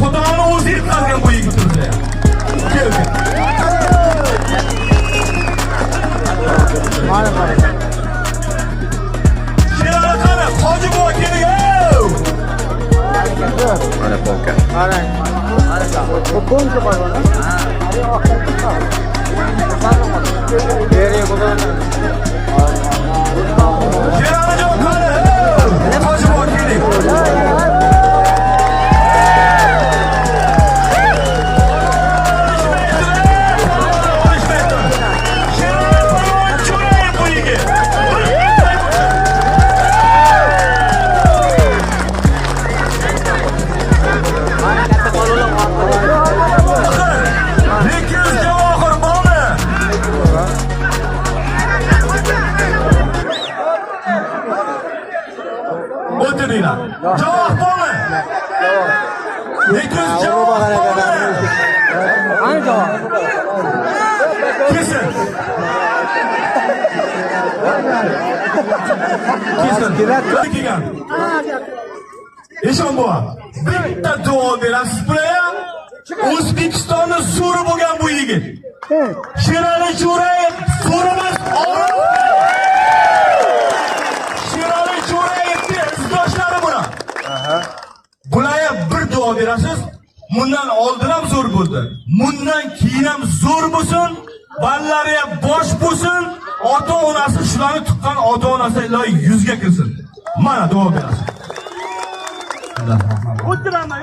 Xudoni o'zi yetkazgan bu yigitimizni. Keldi. Sherali qani, Hoji buva keling. Mana polka. Qarang. Bu konchi bor mana. Beriga qo'yadi. Sheralijon qani, Hoji buva keling. Javob bormi? Lekin javob bormi? Qani javob? Kesin. Kelgan. Eshon buva, bitta javob berasiz bular. O'zbekistonning suri bo'lgan bu yigit. Sherali Jo'rayev surimiz Sherali Jo'rayevning izdoshlari bular. Bularga bir duo berasiz. Bundan oldin ham zo'r bo'ldi. Bundan keyin ham zo'r bo'lsin. Ballari ham bosh bo'lsin. Ota-onasi shularni tuqqan ota-onasi ilohi yuzga kirsin. Mana duo berasiz. O'tiraman.